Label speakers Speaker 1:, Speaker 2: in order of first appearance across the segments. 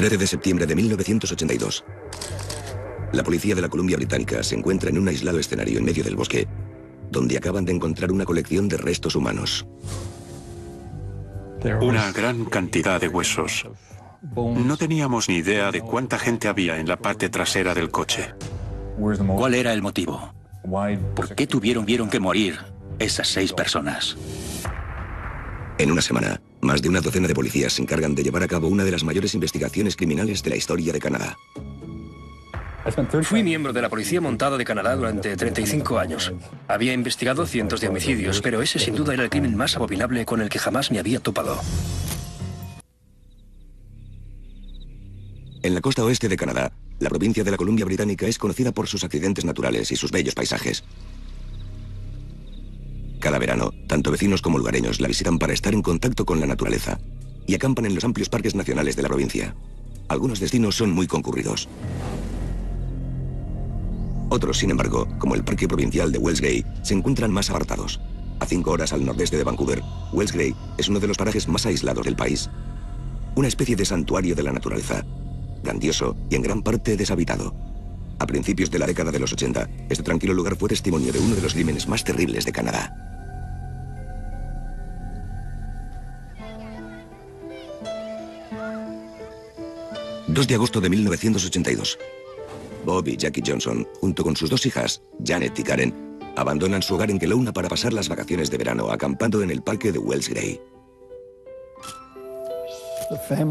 Speaker 1: 13 de septiembre de 1982. La policía de la Columbia Británica se encuentra en un aislado escenario en medio del bosque, donde acaban de encontrar una colección de restos humanos.
Speaker 2: Una gran cantidad de huesos. No teníamos ni idea de cuánta gente había en la parte trasera del coche.
Speaker 3: ¿Cuál era el motivo? ¿Por qué tuvieron que morir esas 6 personas?
Speaker 1: En una semana, más de una docena de policías se encargan de llevar a cabo una de las mayores investigaciones criminales de la historia de Canadá.
Speaker 4: Fui miembro de la Policía Montada de Canadá durante 35 años. Había investigado cientos de homicidios, pero ese sin duda era el crimen más abominable con el que jamás me había topado.
Speaker 1: En la costa oeste de Canadá, la provincia de la Columbia Británica es conocida por sus accidentes naturales y sus bellos paisajes. Cada verano, tanto vecinos como lugareños la visitan para estar en contacto con la naturaleza y acampan en los amplios parques nacionales de la provincia. Algunos destinos son muy concurridos. Otros, sin embargo, como el Parque Provincial de Wells Gray, se encuentran más apartados. A 5 horas al nordeste de Vancouver, Wells Gray es uno de los parajes más aislados del país. Una especie de santuario de la naturaleza, grandioso y en gran parte deshabitado. A principios de la década de los 80, este tranquilo lugar fue testimonio de uno de los crímenes más terribles de Canadá. ...2 de agosto de 1982. Bob y Jackie Johnson, junto con sus 2 hijas, Janet y Karen, abandonan su hogar en Kelowna para pasar las vacaciones de verano acampando en el parque de Wells Gray.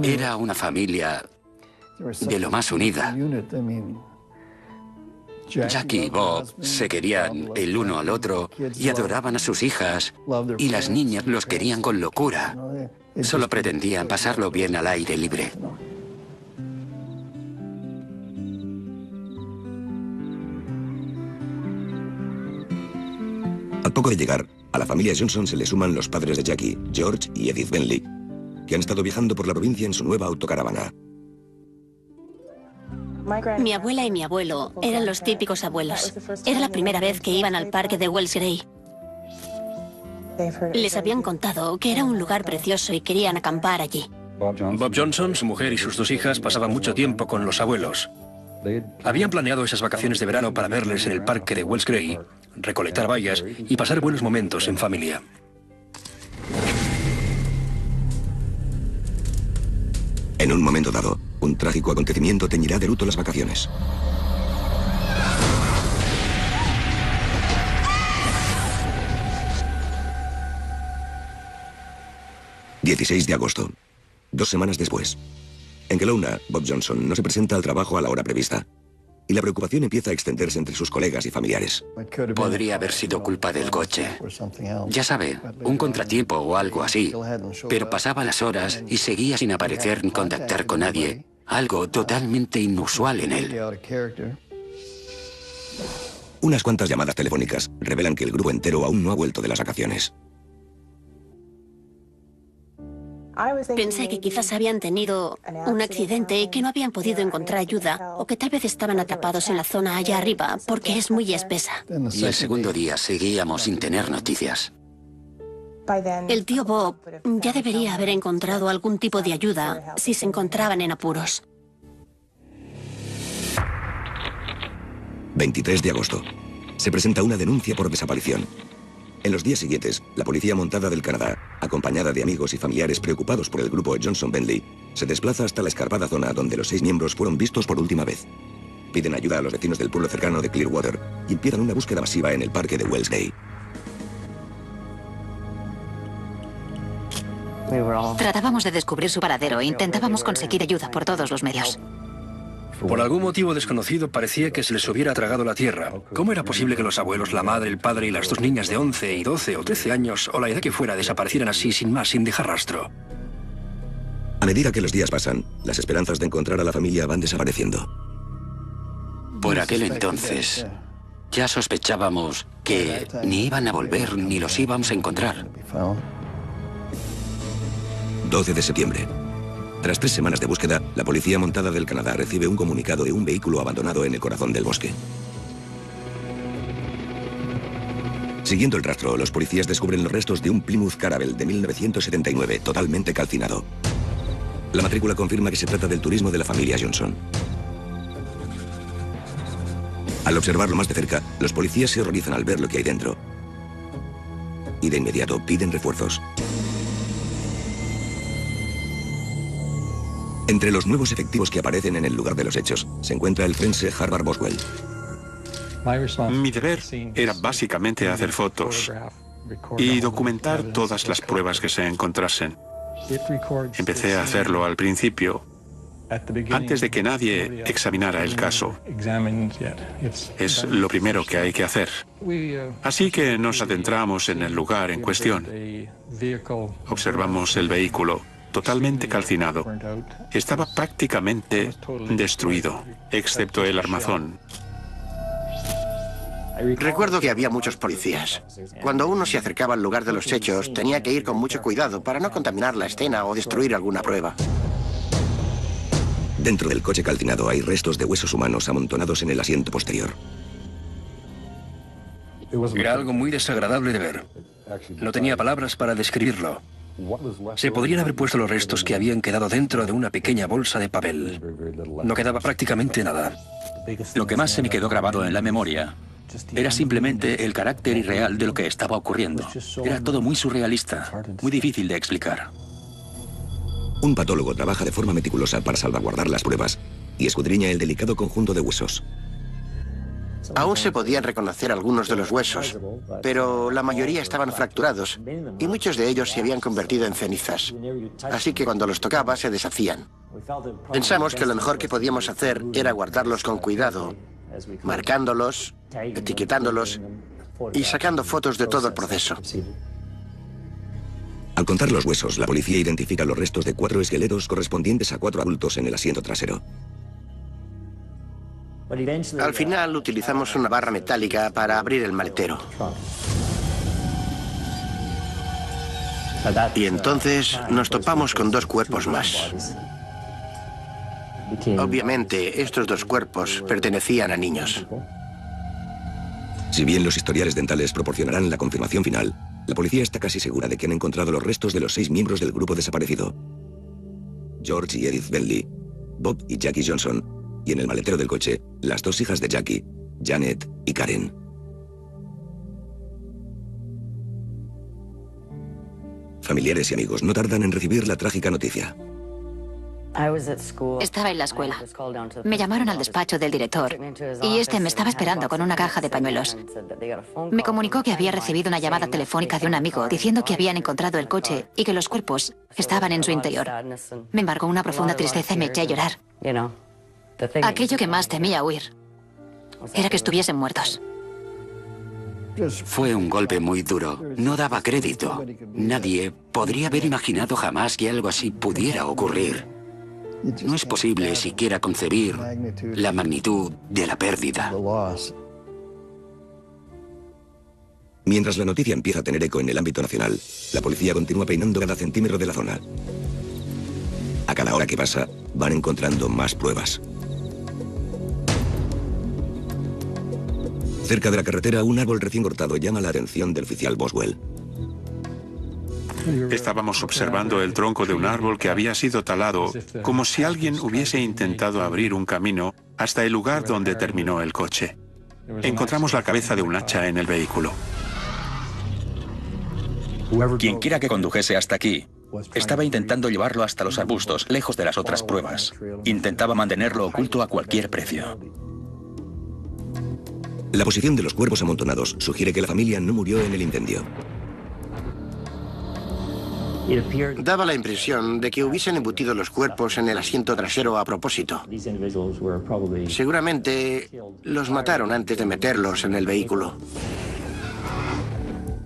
Speaker 3: Era una familia de lo más unida. Jackie y Bob se querían el uno al otro y adoraban a sus hijas, y las niñas los querían con locura. Solo pretendían pasarlo bien al aire libre.
Speaker 1: Al poco de llegar, a la familia Johnson se le suman los padres de Jackie, George y Edith Bentley, que han estado viajando por la provincia en su nueva autocaravana.
Speaker 5: Mi abuela y mi abuelo eran los típicos abuelos. Era la primera vez que iban al parque de Wells Gray. Les habían contado que era un lugar precioso y querían acampar allí.
Speaker 4: Bob Johnson, su mujer y sus 2 hijas pasaban mucho tiempo con los abuelos. Habían planeado esas vacaciones de verano para verles en el parque de Wells Gray, recolectar bayas y pasar buenos momentos en familia.
Speaker 1: En un momento dado, un trágico acontecimiento teñirá de luto las vacaciones. ...16 de agosto. 2 semanas después. En Kelowna, Bob Johnson no se presenta al trabajo a la hora prevista. Y la preocupación empieza a extenderse entre sus colegas y familiares.
Speaker 3: Podría haber sido culpa del coche. Ya sabe, un contratiempo o algo así. Pero pasaba las horas y seguía sin aparecer ni contactar con nadie. Algo totalmente inusual en él.
Speaker 1: Unas cuantas llamadas telefónicas revelan que el grupo entero aún no ha vuelto de las vacaciones.
Speaker 5: Pensé que quizás habían tenido un accidente y que no habían podido encontrar ayuda, o que tal vez estaban atrapados en la zona allá arriba, porque es muy espesa.
Speaker 3: Y el segundo día seguíamos sin tener noticias.
Speaker 5: El tío Bob ya debería haber encontrado algún tipo de ayuda si se encontraban en apuros.
Speaker 1: 23 de agosto. Se presenta una denuncia por desaparición. En los días siguientes, la Policía Montada del Canadá, acompañada de amigos y familiares preocupados por el grupo Johnson-Bentley, se desplaza hasta la escarpada zona donde los 6 miembros fueron vistos por última vez. Piden ayuda a los vecinos del pueblo cercano de Clearwater y empiezan una búsqueda masiva en el parque de Wells Gray.
Speaker 6: Tratábamos de descubrir su paradero e intentábamos conseguir ayuda por todos los medios.
Speaker 4: Por algún motivo desconocido parecía que se les hubiera tragado la tierra. ¿Cómo era posible que los abuelos, la madre, el padre y las 2 niñas de 11 y 12 o 13 años, o la edad que fuera, desaparecieran así sin más, sin dejar rastro?
Speaker 1: A medida que los días pasan, las esperanzas de encontrar a la familia van desapareciendo.
Speaker 3: Por aquel entonces, ya sospechábamos que ni iban a volver ni los íbamos a encontrar.
Speaker 1: 12 de septiembre. Tras 3 semanas de búsqueda, la Policía Montada del Canadá recibe un comunicado de un vehículo abandonado en el corazón del bosque. Siguiendo el rastro, los policías descubren los restos de un Plymouth Caravelle de 1979, totalmente calcinado. La matrícula confirma que se trata del turismo de la familia Johnson. Al observarlo más de cerca, los policías se horrorizan al ver lo que hay dentro. Y de inmediato piden refuerzos. Entre los nuevos efectivos que aparecen en el lugar de los hechos, se encuentra el forense Harvard Boswell.
Speaker 2: Mi deber era básicamente hacer fotos y documentar todas las pruebas que se encontrasen. Empecé a hacerlo al principio, antes de que nadie examinara el caso. Es lo primero que hay que hacer. Así que nos adentramos en el lugar en cuestión. Observamos el vehículo, totalmente calcinado. Estaba prácticamente destruido, excepto el armazón.
Speaker 7: Recuerdo que había muchos policías. Cuando uno se acercaba al lugar de los hechos, tenía que ir con mucho cuidado para no contaminar la escena o destruir alguna prueba.
Speaker 1: Dentro del coche calcinado hay restos de huesos humanos amontonados en el asiento posterior.
Speaker 4: Era algo muy desagradable de ver. No tenía palabras para describirlo. Se podrían haber puesto los restos que habían quedado dentro de una pequeña bolsa de papel. No quedaba prácticamente nada.
Speaker 8: Lo que más se me quedó grabado en la memoria era simplemente el carácter irreal de lo que estaba ocurriendo. Era todo muy surrealista, muy difícil de explicar.
Speaker 1: Un patólogo trabaja de forma meticulosa para salvaguardar las pruebas y escudriña el delicado conjunto de huesos.
Speaker 7: Aún se podían reconocer algunos de los huesos, pero la mayoría estaban fracturados y muchos de ellos se habían convertido en cenizas. Así que cuando los tocaba se deshacían. Pensamos que lo mejor que podíamos hacer era guardarlos con cuidado, marcándolos, etiquetándolos y sacando fotos de todo el proceso.
Speaker 1: Al contar los huesos, la policía identifica los restos de 4 esqueletos correspondientes a 4 adultos en el asiento trasero.
Speaker 7: Al final utilizamos una barra metálica para abrir el maletero. Y entonces nos topamos con 2 cuerpos más. Obviamente, estos 2 cuerpos pertenecían a niños.
Speaker 1: Si bien los historiales dentales proporcionarán la confirmación final, la policía está casi segura de que han encontrado los restos de los 6 miembros del grupo desaparecido: George y Edith Bentley, Bob y Jackie Johnson, y en el maletero del coche, las 2 hijas de Jackie, Janet y Karen. Familiares y amigos no tardan en recibir la trágica noticia.
Speaker 6: Estaba en la escuela. Me llamaron al despacho del director y este me estaba esperando con una caja de pañuelos. Me comunicó que había recibido una llamada telefónica de un amigo diciendo que habían encontrado el coche y que los cuerpos estaban en su interior. Me embargó una profunda tristeza y me eché a llorar. Aquello que más temía huir era que estuviesen muertos.
Speaker 3: Fue un golpe muy duro. No daba crédito. Nadie podría haber imaginado jamás que algo así pudiera ocurrir. No es posible siquiera concebir la magnitud de la pérdida.
Speaker 1: Mientras la noticia empieza a tener eco en el ámbito nacional, la policía continúa peinando cada centímetro de la zona. A cada hora que pasa, van encontrando más pruebas. Cerca de la carretera, un árbol recién cortado llama la atención del oficial Boswell.
Speaker 2: Estábamos observando el tronco de un árbol que había sido talado, como si alguien hubiese intentado abrir un camino hasta el lugar donde terminó el coche. Encontramos la cabeza de un hacha en el vehículo.
Speaker 8: Quien quiera que condujese hasta aquí, estaba intentando llevarlo hasta los arbustos, lejos de las otras pruebas. Intentaba mantenerlo oculto a cualquier precio.
Speaker 1: La posición de los cuerpos amontonados sugiere que la familia no murió en el incendio.
Speaker 7: Daba la impresión de que hubiesen embutido los cuerpos en el asiento trasero a propósito. Seguramente los mataron antes de meterlos en el vehículo.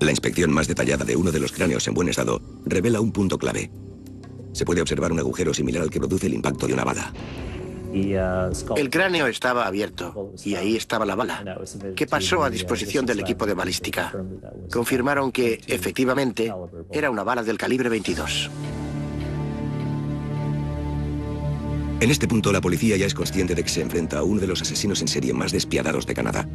Speaker 1: La inspección más detallada de uno de los cráneos en buen estado revela un punto clave. Se puede observar un agujero similar al que produce el impacto de una bala.
Speaker 7: El cráneo estaba abierto y ahí estaba la bala, que pasó a disposición del equipo de balística. Confirmaron que, efectivamente, era una bala del calibre 22.
Speaker 1: En este punto, la policía ya es consciente de que se enfrenta a uno de los asesinos en serie más despiadados de Canadá.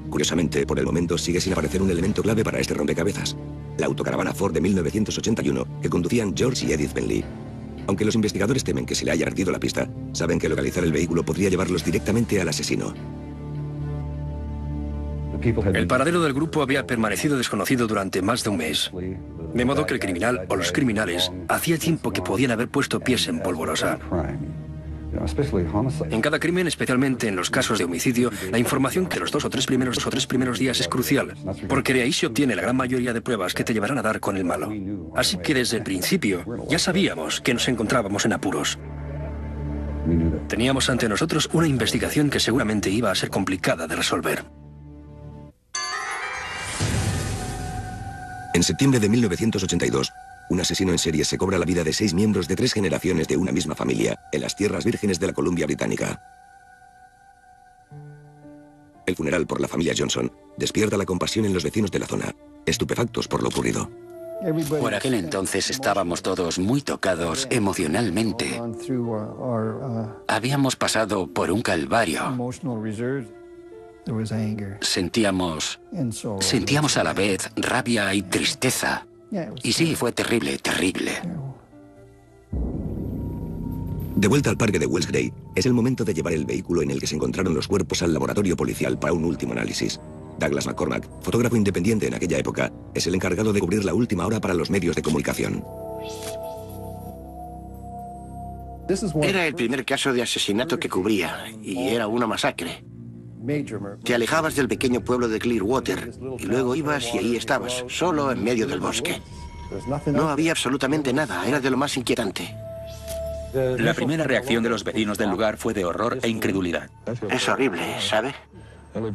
Speaker 1: Curiosamente, por el momento sigue sin aparecer un elemento clave para este rompecabezas: la autocaravana Ford de 1981 que conducían George y Edith Bentley. Aunque los investigadores temen que se le haya perdido la pista, saben que localizar el vehículo podría llevarlos directamente al asesino.
Speaker 4: El paradero del grupo había permanecido desconocido durante más de un mes. De modo que el criminal o los criminales hacía tiempo que podían haber puesto pies en polvorosa. En cada crimen, especialmente en los casos de homicidio, la información que los dos o tres primeros días es crucial, porque de ahí se obtiene la gran mayoría de pruebas que te llevarán a dar con el malo. Así que desde el principio ya sabíamos que nos encontrábamos en apuros. Teníamos ante nosotros una investigación que seguramente iba a ser complicada de resolver.
Speaker 1: En septiembre de 1982, un asesino en serie se cobra la vida de 6 miembros de 3 generaciones de una misma familia en las tierras vírgenes de la Columbia Británica. El funeral por la familia Johnson despierta la compasión en los vecinos de la zona, estupefactos por lo ocurrido.
Speaker 3: Por aquel entonces estábamos todos muy tocados emocionalmente. Habíamos pasado por un calvario. Sentíamos a la vez rabia y tristeza. Y sí, fue terrible, terrible.
Speaker 1: De vuelta al parque de Wells Gray, es el momento de llevar el vehículo en el que se encontraron los cuerpos al laboratorio policial para un último análisis. Douglas McCormack, fotógrafo independiente en aquella época, es el encargado de cubrir la última hora para los medios de comunicación.
Speaker 7: Era el primer caso de asesinato que cubría, y era una masacre. Te alejabas del pequeño pueblo de Clearwater, y luego ibas y ahí estabas, solo en medio del bosque. No había absolutamente nada, era de lo más inquietante.
Speaker 8: La primera reacción de los vecinos del lugar fue de horror e incredulidad.
Speaker 7: Es horrible, ¿sabe?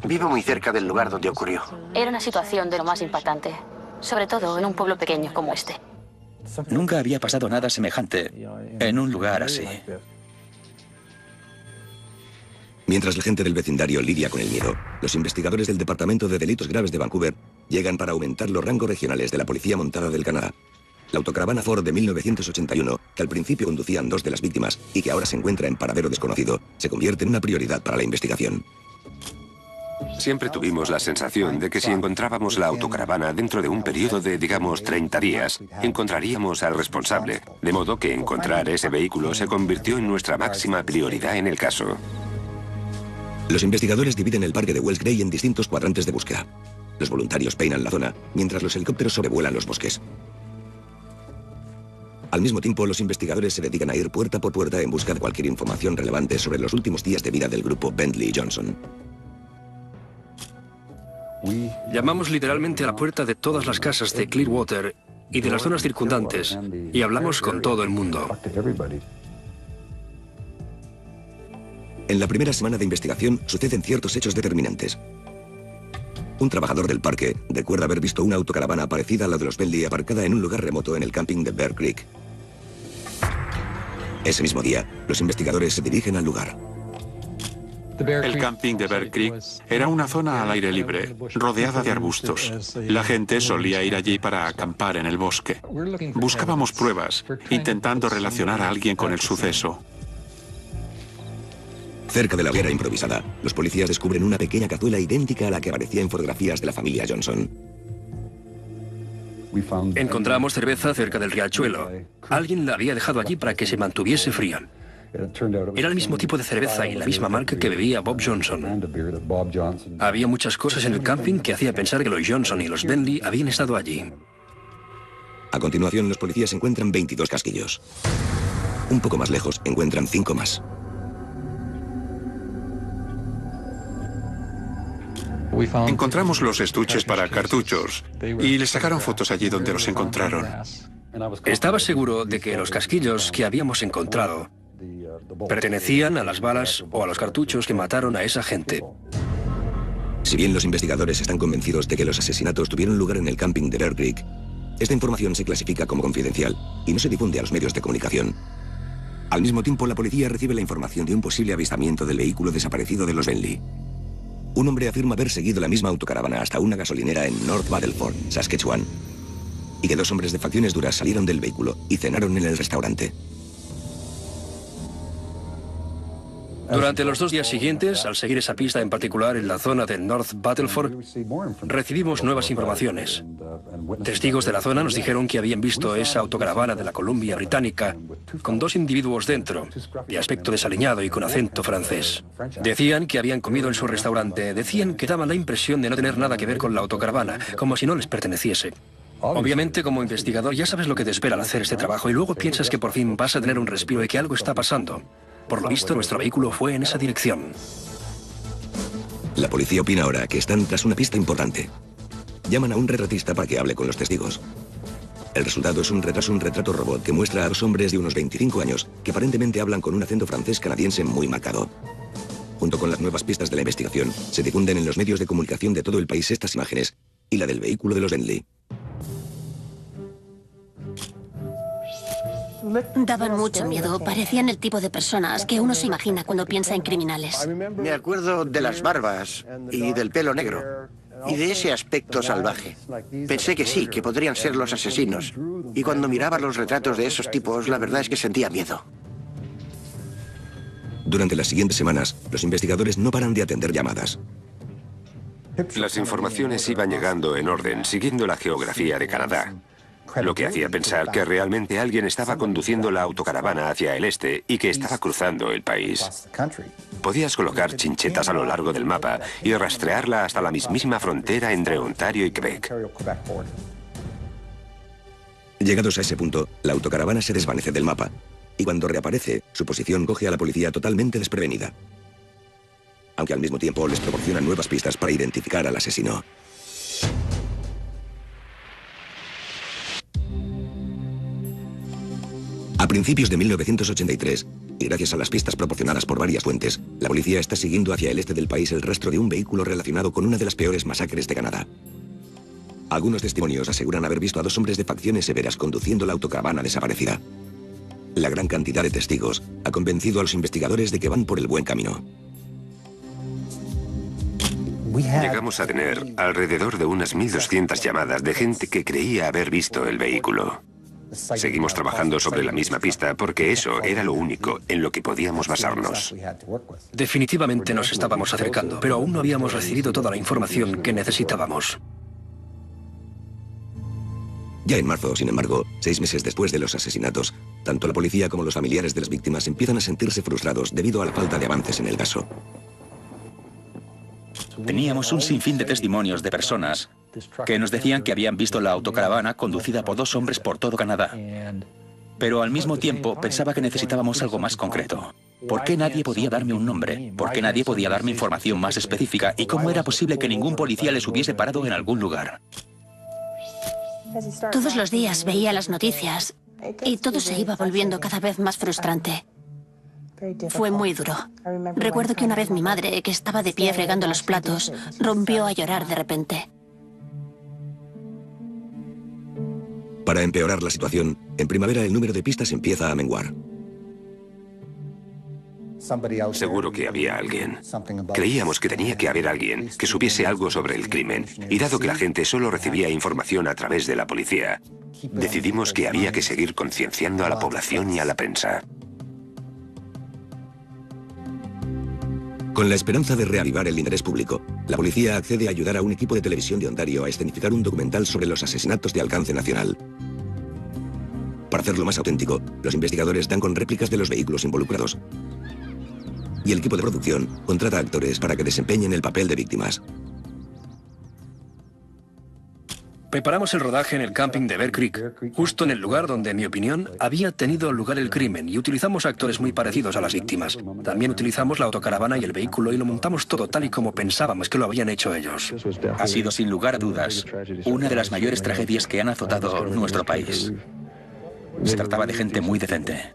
Speaker 7: Vivo muy cerca del lugar donde ocurrió.
Speaker 5: Era una situación de lo más impactante, sobre todo en un pueblo pequeño como este.
Speaker 8: Nunca había pasado nada semejante en un lugar así.
Speaker 1: Mientras la gente del vecindario lidia con el miedo, los investigadores del Departamento de Delitos Graves de Vancouver llegan para aumentar los rangos regionales de la Policía Montada del Canadá. La autocaravana Ford de 1981, que al principio conducían 2 de las víctimas y que ahora se encuentra en paradero desconocido, se convierte en una prioridad para la investigación.
Speaker 9: Siempre tuvimos la sensación de que si encontrábamos la autocaravana dentro de un periodo de, digamos, 30 días, encontraríamos al responsable. De modo que encontrar ese vehículo se convirtió en nuestra máxima prioridad en el caso.
Speaker 1: Los investigadores dividen el parque de Wells Gray en distintos cuadrantes de búsqueda. Los voluntarios peinan la zona, mientras los helicópteros sobrevuelan los bosques. Al mismo tiempo, los investigadores se dedican a ir puerta por puerta en busca de cualquier información relevante sobre los últimos días de vida del grupo Bentley y Johnson.
Speaker 4: Llamamos literalmente a la puerta de todas las casas de Clearwater y de las zonas circundantes, y hablamos con todo el mundo.
Speaker 1: En la primera semana de investigación suceden ciertos hechos determinantes. Un trabajador del parque recuerda haber visto una autocaravana parecida a la de los Bentley aparcada en un lugar remoto en el camping de Bear Creek. Ese mismo día, los investigadores se dirigen al lugar.
Speaker 2: El camping de Bear Creek era una zona al aire libre, rodeada de arbustos. La gente solía ir allí para acampar en el bosque. Buscábamos pruebas, intentando relacionar a alguien con el suceso.
Speaker 1: Cerca de la hoguera improvisada, los policías descubren una pequeña cazuela idéntica a la que aparecía en fotografías de la familia Johnson.
Speaker 4: Encontramos cerveza cerca del riachuelo. Alguien la había dejado allí para que se mantuviese fría. Era el mismo tipo de cerveza y la misma marca que bebía Bob Johnson. Había muchas cosas en el camping que hacía pensar que los Johnson y los Bentley habían estado allí.
Speaker 1: A continuación, los policías encuentran 22 casquillos. Un poco más lejos, encuentran 5 más.
Speaker 2: Encontramos los estuches para cartuchos y les sacaron fotos allí donde los encontraron.
Speaker 4: Estaba seguro de que los casquillos que habíamos encontrado pertenecían a las balas o a los cartuchos que mataron a esa gente.
Speaker 1: Si bien los investigadores están convencidos de que los asesinatos tuvieron lugar en el camping de Bear Creek, esta información se clasifica como confidencial y no se difunde a los medios de comunicación. Al mismo tiempo, la policía recibe la información de un posible avistamiento del vehículo desaparecido de los Bentley. Un hombre afirma haber seguido la misma autocaravana hasta una gasolinera en North Battleford, Saskatchewan, y que 2 hombres de facciones duras salieron del vehículo y cenaron en el restaurante.
Speaker 4: Durante los 2 días siguientes, al seguir esa pista en particular en la zona de North Battleford, recibimos nuevas informaciones. Testigos de la zona nos dijeron que habían visto esa autocaravana de la Columbia Británica con 2 individuos dentro, de aspecto desaliñado y con acento francés. Decían que habían comido en su restaurante, decían que daban la impresión de no tener nada que ver con la autocaravana, como si no les perteneciese. Obviamente, como investigador, ya sabes lo que te espera al hacer este trabajo y luego piensas que por fin vas a tener un respiro y que algo está pasando. Por lo visto, nuestro vehículo fue en esa dirección.
Speaker 1: La policía opina ahora que están tras una pista importante. Llaman a un retratista para que hable con los testigos. El resultado es un retrato robot que muestra a 2 hombres de unos 25 años que aparentemente hablan con un acento francés canadiense muy marcado. Junto con las nuevas pistas de la investigación, se difunden en los medios de comunicación de todo el país estas imágenes y la del vehículo de los Bentley.
Speaker 5: Daban mucho miedo. Parecían el tipo de personas que uno se imagina cuando piensa en criminales.
Speaker 7: Me acuerdo de las barbas y del pelo negro y de ese aspecto salvaje. Pensé que sí, que podrían ser los asesinos. Y cuando miraba los retratos de esos tipos, la verdad es que sentía miedo.
Speaker 1: Durante las siguientes semanas, los investigadores no paran de atender llamadas.
Speaker 9: Las informaciones iban llegando en orden, siguiendo la geografía de Canadá, lo que hacía pensar que realmente alguien estaba conduciendo la autocaravana hacia el este y que estaba cruzando el país. Podías colocar chinchetas a lo largo del mapa y rastrearla hasta la mismísima frontera entre Ontario y Quebec.
Speaker 1: Llegados a ese punto, la autocaravana se desvanece del mapa y cuando reaparece, su posición coge a la policía totalmente desprevenida. Aunque al mismo tiempo les proporciona nuevas pistas para identificar al asesino. A principios de 1983, y gracias a las pistas proporcionadas por varias fuentes, la policía está siguiendo hacia el este del país el rastro de un vehículo relacionado con una de las peores masacres de Canadá. Algunos testimonios aseguran haber visto a 2 hombres de facciones severas conduciendo la autocaravana desaparecida. La gran cantidad de testigos ha convencido a los investigadores de que van por el buen camino.
Speaker 9: Llegamos a tener alrededor de unas 1.200 llamadas de gente que creía haber visto el vehículo. Seguimos trabajando sobre la misma pista porque eso era lo único en lo que podíamos basarnos.
Speaker 4: Definitivamente nos estábamos acercando, pero aún no habíamos recibido toda la información que necesitábamos.
Speaker 1: Ya en marzo, sin embargo, 6 meses después de los asesinatos, tanto la policía como los familiares de las víctimas empiezan a sentirse frustrados debido a la falta de avances en el caso.
Speaker 8: Teníamos un sinfín de testimonios de personas que nos decían que habían visto la autocaravana conducida por 2 hombres por todo Canadá. Pero al mismo tiempo pensaba que necesitábamos algo más concreto. ¿Por qué nadie podía darme un nombre? ¿Por qué nadie podía darme información más específica? ¿Y cómo era posible que ningún policía les hubiese parado en algún lugar?
Speaker 5: Todos los días veía las noticias y todo se iba volviendo cada vez más frustrante. Fue muy duro. Recuerdo que una vez mi madre, que estaba de pie fregando los platos, rompió a llorar de repente.
Speaker 1: Para empeorar la situación, en primavera el número de pistas empieza a menguar.
Speaker 9: Seguro que había alguien. Creíamos que tenía que haber alguien que supiese algo sobre el crimen, y dado que la gente solo recibía información a través de la policía, decidimos que había que seguir concienciando a la población y a la prensa.
Speaker 1: Con la esperanza de reavivar el interés público, la policía accede a ayudar a un equipo de televisión de Ontario a escenificar un documental sobre los asesinatos de alcance nacional. Para hacerlo más auténtico, los investigadores dan con réplicas de los vehículos involucrados. Y el equipo de producción contrata a actores para que desempeñen el papel de víctimas.
Speaker 4: Preparamos el rodaje en el camping de Bear Creek, justo en el lugar donde, en mi opinión, había tenido lugar el crimen, y utilizamos actores muy parecidos a las víctimas. También utilizamos la autocaravana y el vehículo y lo montamos todo tal y como pensábamos que lo habían hecho ellos.
Speaker 8: Ha sido, sin lugar a dudas, una de las mayores tragedias que han azotado nuestro país. Se trataba de gente muy decente.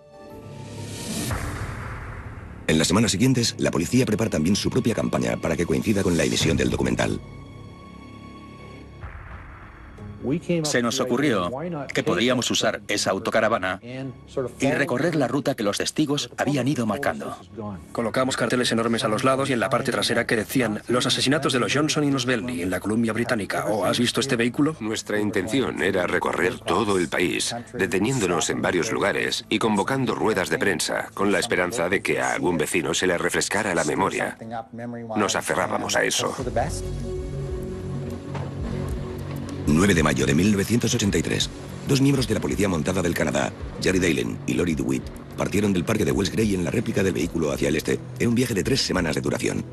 Speaker 1: En las semanas siguientes, la policía prepara también su propia campaña para que coincida con la emisión del documental.
Speaker 8: Se nos ocurrió que podríamos usar esa autocaravana y recorrer la ruta que los testigos habían ido marcando.
Speaker 4: Colocamos carteles enormes a los lados y en la parte trasera que decían: los asesinatos de los Johnson y los Beldy en la Columbia Británica. ¿O has visto este vehículo?
Speaker 9: Nuestra intención era recorrer todo el país, deteniéndonos en varios lugares y convocando ruedas de prensa, con la esperanza de que a algún vecino se le refrescara la memoria. Nos aferrábamos a eso.
Speaker 1: 9 de mayo de 1983. Dos miembros de la Policía Montada del Canadá, Jerry Daylen y Lori DeWitt, partieron del parque de Wells Gray en la réplica del vehículo hacia el este, en un viaje de 3 semanas de duración.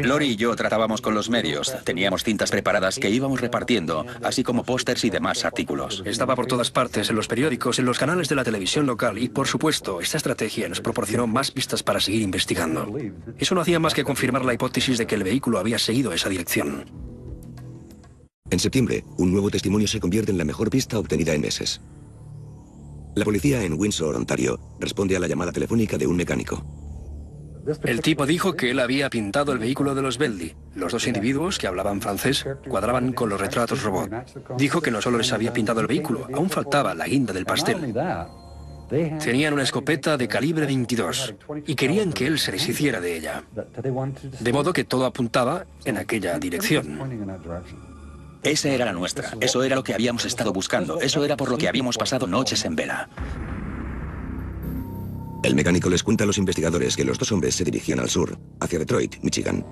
Speaker 8: Lori y yo tratábamos con los medios. Teníamos cintas preparadas que íbamos repartiendo, así como pósters y demás artículos.
Speaker 4: Estaba por todas partes, en los periódicos, en los canales de la televisión local y, por supuesto, esta estrategia nos proporcionó más pistas para seguir investigando. Eso no hacía más que confirmar la hipótesis de que el vehículo había seguido esa dirección.
Speaker 1: En septiembre, un nuevo testimonio se convierte en la mejor pista obtenida en meses. La policía en Windsor, Ontario, responde a la llamada telefónica de un mecánico.
Speaker 4: El tipo dijo que él había pintado el vehículo de los Beldy. Los dos individuos, que hablaban francés, cuadraban con los retratos robot. Dijo que no solo les había pintado el vehículo, aún faltaba la guinda del pastel. Tenían una escopeta de calibre 22 y querían que él se deshiciera de ella. De modo que todo apuntaba en aquella dirección.
Speaker 8: Esa era la nuestra. Eso era lo que habíamos estado buscando. Eso era por lo que habíamos pasado noches en vela.
Speaker 1: El mecánico les cuenta a los investigadores que los dos hombres se dirigían al sur, hacia Detroit, Michigan.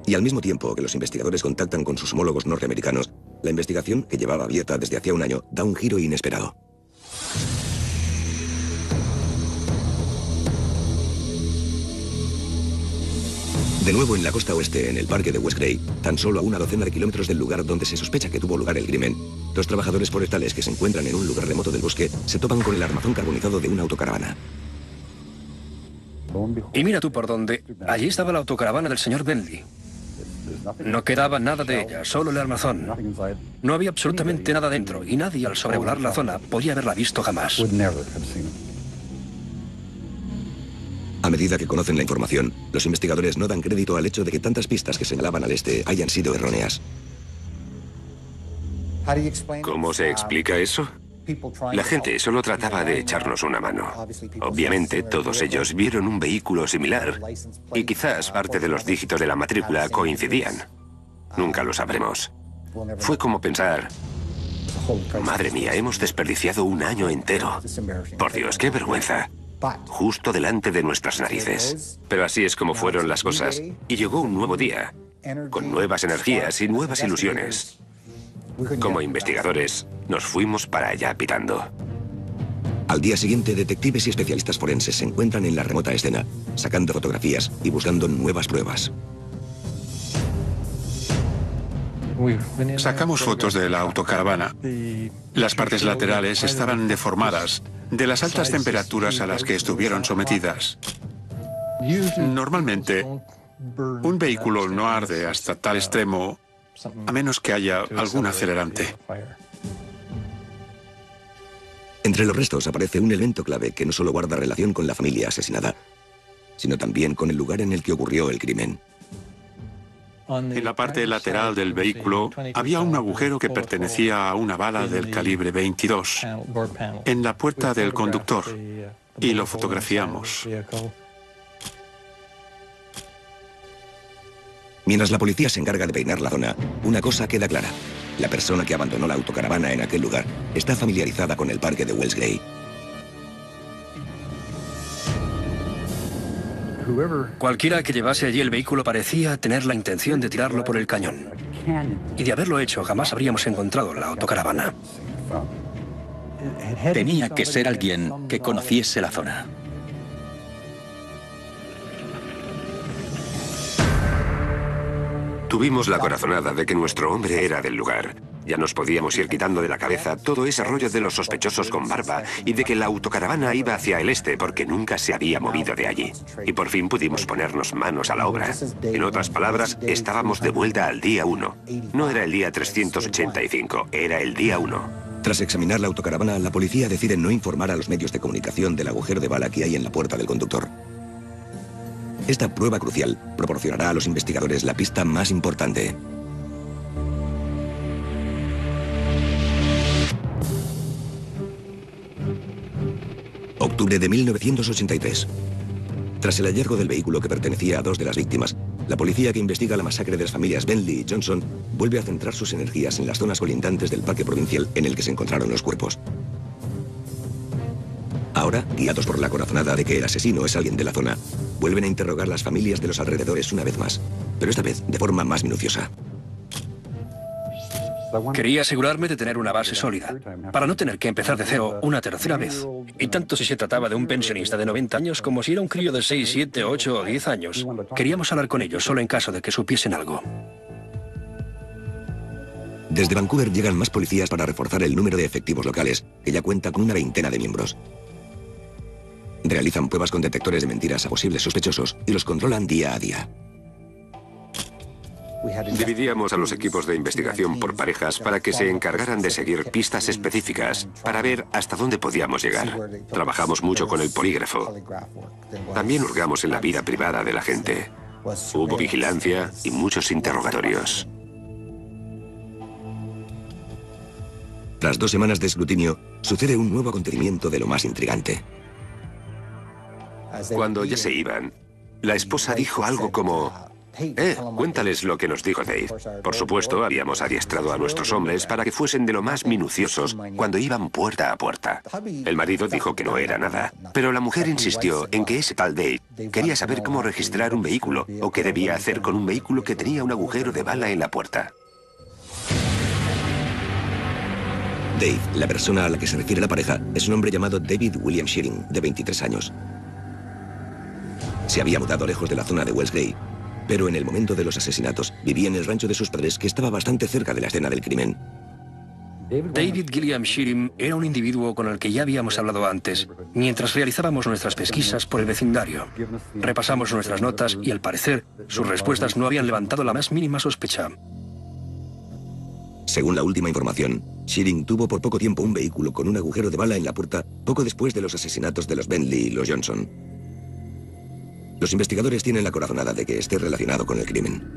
Speaker 1: Y al mismo tiempo que los investigadores contactan con sus homólogos norteamericanos, la investigación, que llevaba abierta desde hacía un año, da un giro inesperado. De nuevo en la costa oeste, en el parque de West Gray, tan solo a una docena de kilómetros del lugar donde se sospecha que tuvo lugar el crimen, dos trabajadores forestales que se encuentran en un lugar remoto del bosque se topan con el armazón carbonizado de una autocaravana.
Speaker 4: Y mira tú por dónde. Allí estaba la autocaravana del señor Beldy. No quedaba nada de ella, solo el armazón. No había absolutamente nada dentro y nadie al sobrevolar la zona podía haberla visto jamás.
Speaker 1: A medida que conocen la información, los investigadores no dan crédito al hecho de que tantas pistas que señalaban al este hayan sido erróneas.
Speaker 9: ¿Cómo se explica eso? La gente solo trataba de echarnos una mano. Obviamente, todos ellos vieron un vehículo similar y quizás parte de los dígitos de la matrícula coincidían. Nunca lo sabremos. Fue como pensar: madre mía, hemos desperdiciado un año entero. Por Dios, qué vergüenza. Justo delante de nuestras narices. Pero así es como fueron las cosas. Y llegó un nuevo día, con nuevas energías y nuevas ilusiones. Como investigadores, nos fuimos para allá pitando.
Speaker 1: Al día siguiente, detectives y especialistas forenses se encuentran en la remota escena, sacando fotografías y buscando nuevas pruebas.
Speaker 2: Sacamos fotos de la autocaravana. Las partes laterales estaban deformadas de las altas temperaturas a las que estuvieron sometidas. Normalmente, un vehículo no arde hasta tal extremo a menos que haya algún acelerante.
Speaker 1: Entre los restos aparece un elemento clave que no solo guarda relación con la familia asesinada, sino también con el lugar en el que ocurrió el crimen.
Speaker 2: En la parte lateral del vehículo había un agujero que pertenecía a una bala del calibre 22 en la puerta del conductor y lo fotografiamos.
Speaker 1: Mientras la policía se encarga de peinar la zona, una cosa queda clara. La persona que abandonó la autocaravana en aquel lugar está familiarizada con el parque de Wells Gray.
Speaker 4: Cualquiera que llevase allí el vehículo parecía tener la intención de tirarlo por el cañón. Y de haberlo hecho, jamás habríamos encontrado la autocaravana.
Speaker 8: Tenía que ser alguien que conociese la zona.
Speaker 9: Tuvimos la corazonada de que nuestro hombre era del lugar. Ya nos podíamos ir quitando de la cabeza todo ese rollo de los sospechosos con barba y de que la autocaravana iba hacia el este porque nunca se había movido de allí. Y por fin pudimos ponernos manos a la obra. En otras palabras, estábamos de vuelta al día 1. No era el día 385, era el día 1.
Speaker 1: Tras examinar la autocaravana, la policía decide no informar a los medios de comunicación del agujero de bala que hay en la puerta del conductor. Esta prueba crucial proporcionará a los investigadores la pista más importante. Octubre de 1983. Tras el hallazgo del vehículo que pertenecía a 2 de las víctimas, la policía que investiga la masacre de las familias Bentley y Johnson vuelve a centrar sus energías en las zonas colindantes del parque provincial en el que se encontraron los cuerpos. Ahora, guiados por la corazonada de que el asesino es alguien de la zona, vuelven a interrogar las familias de los alrededores una vez más, pero esta vez de forma más minuciosa.
Speaker 4: Quería asegurarme de tener una base sólida, para no tener que empezar de cero una tercera vez. Y tanto si se trataba de un pensionista de 90 años como si era un crío de 6, 7, 8 o 10 años. Queríamos hablar con ellos solo en caso de que supiesen algo.
Speaker 1: Desde Vancouver llegan más policías para reforzar el número de efectivos locales, que ya cuenta con una veintena de miembros. Realizan pruebas con detectores de mentiras a posibles sospechosos y los controlan día a día.
Speaker 9: Dividíamos a los equipos de investigación por parejas para que se encargaran de seguir pistas específicas para ver hasta dónde podíamos llegar. Trabajamos mucho con el polígrafo. También hurgamos en la vida privada de la gente. Hubo vigilancia y muchos interrogatorios.
Speaker 1: Tras 2 semanas de escrutinio, sucede un nuevo acontecimiento de lo más intrigante.
Speaker 9: Cuando ya se iban, la esposa dijo algo como: cuéntales lo que nos dijo Dave. Por supuesto, habíamos adiestrado a nuestros hombres para que fuesen de lo más minuciosos cuando iban puerta a puerta. El marido dijo que no era nada, pero la mujer insistió en que ese tal Dave quería saber cómo registrar un vehículo o qué debía hacer con un vehículo que tenía un agujero de bala en la puerta.
Speaker 1: Dave, la persona a la que se refiere la pareja, es un hombre llamado David William Shearing, de 23 años. Se había mudado lejos de la zona de Wells Gray, pero en el momento de los asesinatos vivía en el rancho de sus padres, que estaba bastante cerca de la escena del crimen.
Speaker 4: David William Shearing era un individuo con el que ya habíamos hablado antes, mientras realizábamos nuestras pesquisas por el vecindario. Repasamos nuestras notas y, al parecer, sus respuestas no habían levantado la más mínima sospecha.
Speaker 1: Según la última información, Shearing tuvo por poco tiempo un vehículo con un agujero de bala en la puerta poco después de los asesinatos de los Bentley y los Johnson. Los investigadores tienen la corazonada de que esté relacionado con el crimen.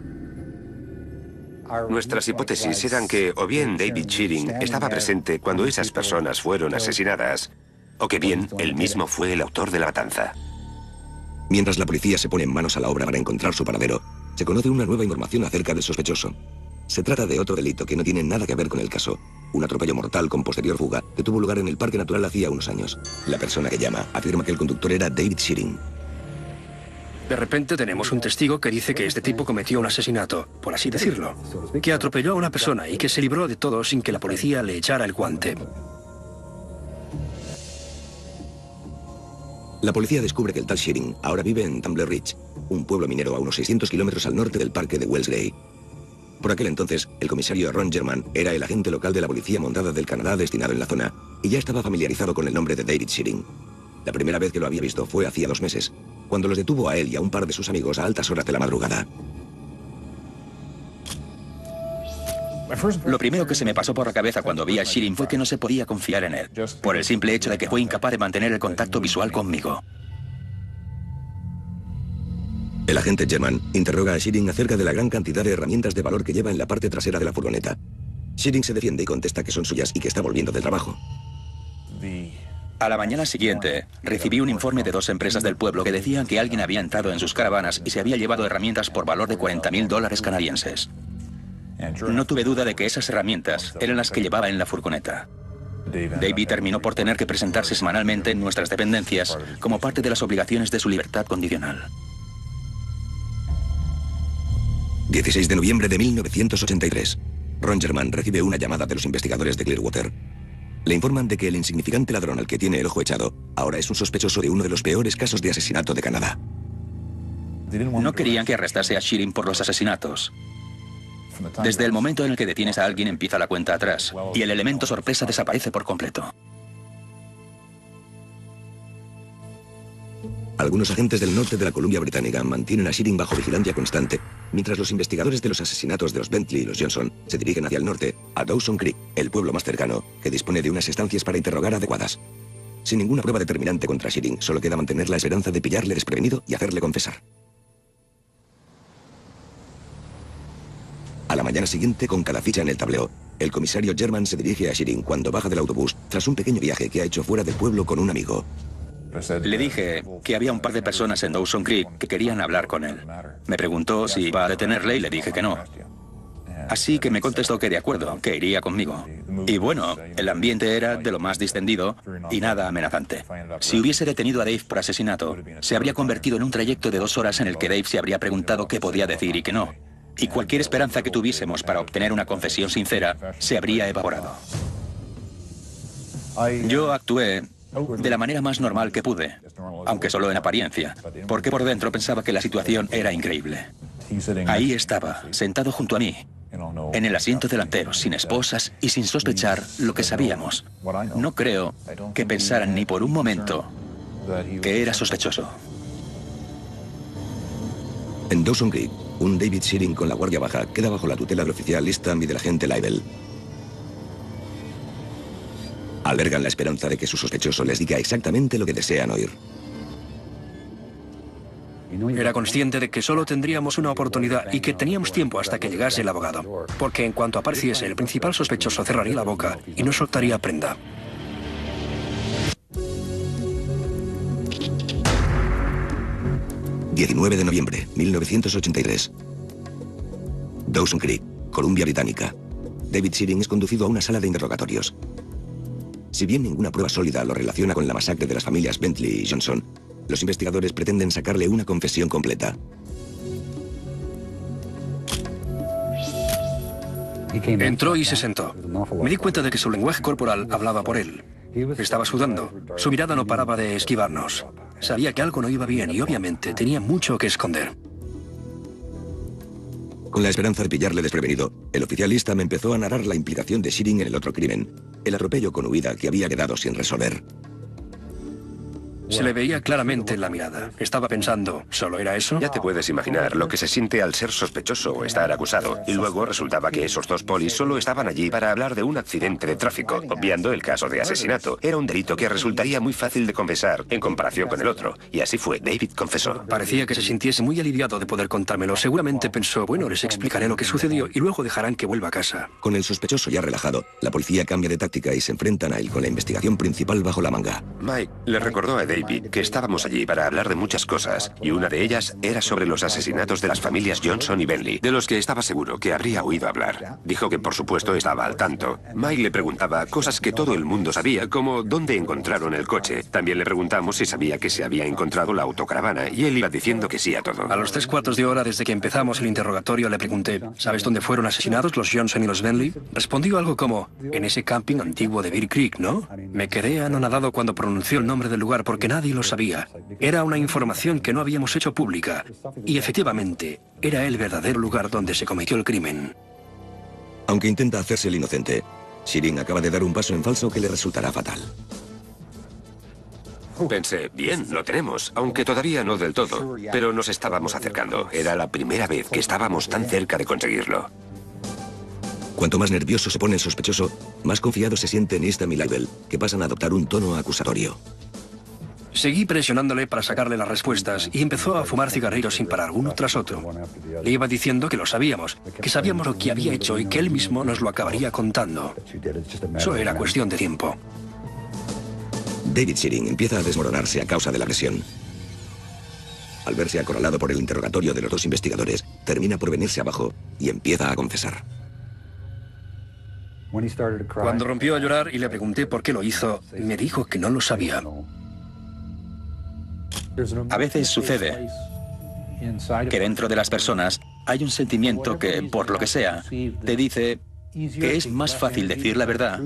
Speaker 9: Nuestras hipótesis eran que o bien David Shearing estaba presente cuando esas personas fueron asesinadas, o que bien él mismo fue el autor de la matanza.
Speaker 1: Mientras la policía se pone manos a la obra para encontrar su paradero, se conoce una nueva información acerca del sospechoso. Se trata de otro delito que no tiene nada que ver con el caso. Un atropello mortal con posterior fuga que tuvo lugar en el Parque Natural hacía unos años. La persona que llama afirma que el conductor era David Shearing.
Speaker 4: De repente tenemos un testigo que dice que este tipo cometió un asesinato, por así decirlo, que atropelló a una persona y que se libró de todo sin que la policía le echara el guante.
Speaker 1: La policía descubre que el tal Shearing ahora vive en Tumbler Ridge, un pueblo minero a unos 600 kilómetros al norte del parque de Wells Gray. Por aquel entonces, el comisario Ron German era el agente local de la policía montada del Canadá destinado en la zona y ya estaba familiarizado con el nombre de David Shearing. La primera vez que lo había visto fue hacía 2 meses, cuando los detuvo a él y a un par de sus amigos a altas horas de la madrugada.
Speaker 8: Lo primero que se me pasó por la cabeza cuando vi a Shearing fue que no se podía confiar en él, por el simple hecho de que fue incapaz de mantener el contacto visual conmigo.
Speaker 1: El agente German interroga a Shearing acerca de la gran cantidad de herramientas de valor que lleva en la parte trasera de la furgoneta. Shearing se defiende y contesta que son suyas y que está volviendo del trabajo.
Speaker 8: A la mañana siguiente, recibí un informe de 2 empresas del pueblo que decían que alguien había entrado en sus caravanas y se había llevado herramientas por valor de $40.000 canadienses. No tuve duda de que esas herramientas eran las que llevaba en la furgoneta. David terminó por tener que presentarse semanalmente en nuestras dependencias como parte de las obligaciones de su libertad condicional.
Speaker 1: 16 de noviembre de 1983. Ron German recibe una llamada de los investigadores de Clearwater. Le informan de que el insignificante ladrón al que tiene el ojo echado ahora es un sospechoso de uno de los peores casos de asesinato de Canadá.
Speaker 8: No querían que arrestase a Shearing por los asesinatos. Desde el momento en el que detienes a alguien empieza la cuenta atrás y el elemento sorpresa desaparece por completo.
Speaker 1: Algunos agentes del norte de la Columbia Británica mantienen a Shearing bajo vigilancia constante, mientras los investigadores de los asesinatos de los Bentley y los Johnson se dirigen hacia el norte, a Dawson Creek, el pueblo más cercano, que dispone de unas estancias para interrogar adecuadas. Sin ninguna prueba determinante contra Shearing, solo queda mantener la esperanza de pillarle desprevenido y hacerle confesar. A la mañana siguiente, con cada ficha en el tablero, el comisario German se dirige a Shearing cuando baja del autobús tras un pequeño viaje que ha hecho fuera del pueblo con un amigo.
Speaker 8: Le dije que había un par de personas en Dawson Creek que querían hablar con él. Me preguntó si iba a detenerle y le dije que no. Así que me contestó que de acuerdo, que iría conmigo. Y bueno, el ambiente era de lo más distendido y nada amenazante. Si hubiese detenido a Dave por asesinato, se habría convertido en un trayecto de 2 horas en el que Dave se habría preguntado qué podía decir y qué no. Y cualquier esperanza que tuviésemos para obtener una confesión sincera se habría evaporado. Yo actué de la manera más normal que pude, aunque solo en apariencia, porque por dentro pensaba que la situación era increíble. Ahí estaba, sentado junto a mí, en el asiento delantero, sin esposas y sin sospechar lo que sabíamos. No creo que pensaran ni por un momento que era sospechoso.
Speaker 1: En Dawson Creek, un David Shearing con la guardia baja queda bajo la tutela del oficial Eastham y del agente Lybel. Albergan la esperanza de que su sospechoso les diga exactamente lo que desean oír.
Speaker 4: Era consciente de que solo tendríamos una oportunidad y que teníamos tiempo hasta que llegase el abogado, porque en cuanto apareciese el principal sospechoso cerraría la boca y no soltaría prenda.
Speaker 1: ...19 de noviembre, 1983. Dawson Creek, Columbia Británica. David Shearing es conducido a una sala de interrogatorios. Si bien ninguna prueba sólida lo relaciona con la masacre de las familias Bentley y Johnson, los investigadores pretenden sacarle una confesión completa.
Speaker 4: Entró y se sentó. Me di cuenta de que su lenguaje corporal hablaba por él. Estaba sudando. Su mirada no paraba de esquivarnos. Sabía que algo no iba bien y obviamente tenía mucho que esconder.
Speaker 1: Con la esperanza de pillarle desprevenido, el oficial Eastham empezó a narrar la implicación de Shearing en el otro crimen, el atropello con huida que había quedado sin resolver.
Speaker 4: Se le veía claramente en la mirada. Estaba pensando, ¿solo era eso?
Speaker 9: Ya te puedes imaginar lo que se siente al ser sospechoso o estar acusado. Y luego resultaba que esos 2 polis solo estaban allí para hablar de un accidente de tráfico, obviando el caso de asesinato. Era un delito que resultaría muy fácil de confesar en comparación con el otro. Y así fue, David confesó.
Speaker 4: Parecía que se sintiese muy aliviado de poder contármelo. Seguramente pensó, bueno, les explicaré lo que sucedió y luego dejarán que vuelva a casa.
Speaker 1: Con el sospechoso ya relajado, la policía cambia de táctica y se enfrentan a él con la investigación principal bajo la manga.
Speaker 9: Mike le recordó a David que estábamos allí para hablar de muchas cosas, y una de ellas era sobre los asesinatos de las familias Johnson y Bentley, de los que estaba seguro que habría oído hablar. Dijo que por supuesto estaba al tanto. Mike le preguntaba cosas que todo el mundo sabía, como dónde encontraron el coche. También le preguntamos si sabía que se había encontrado la autocaravana, y él iba diciendo que sí a todo.
Speaker 4: A los 3/4 de hora desde que empezamos el interrogatorio le pregunté, ¿sabes dónde fueron asesinados los Johnson y los Bentley? Respondió algo como, en ese camping antiguo de Bear Creek, ¿no? Me quedé anonadado cuando pronunció el nombre del lugar porque nadie lo sabía. Era una información que no habíamos hecho pública. Y efectivamente, era el verdadero lugar donde se cometió el crimen.
Speaker 1: Aunque intenta hacerse el inocente, Shearing acaba de dar un paso en falso que le resultará fatal.
Speaker 9: Pensé, bien, lo tenemos, aunque todavía no del todo. Pero nos estábamos acercando. Era la primera vez que estábamos tan cerca de conseguirlo.
Speaker 1: Cuanto más nervioso se pone el sospechoso, más confiado se siente en Eastham y Lybel, que pasan a adoptar un tono acusatorio.
Speaker 4: Seguí presionándole para sacarle las respuestas y empezó a fumar cigarrillos sin parar, uno tras otro. Le iba diciendo que lo sabíamos, que sabíamos lo que había hecho y que él mismo nos lo acabaría contando. Eso era cuestión de tiempo.
Speaker 1: David Shearing empieza a desmoronarse a causa de la presión. Al verse acorralado por el interrogatorio de los 2 investigadores, termina por venirse abajo y empieza a confesar.
Speaker 4: Cuando rompió a llorar y le pregunté por qué lo hizo, me dijo que no lo sabía.
Speaker 8: A veces sucede que dentro de las personas hay un sentimiento que, por lo que sea, te dice que es más fácil decir la verdad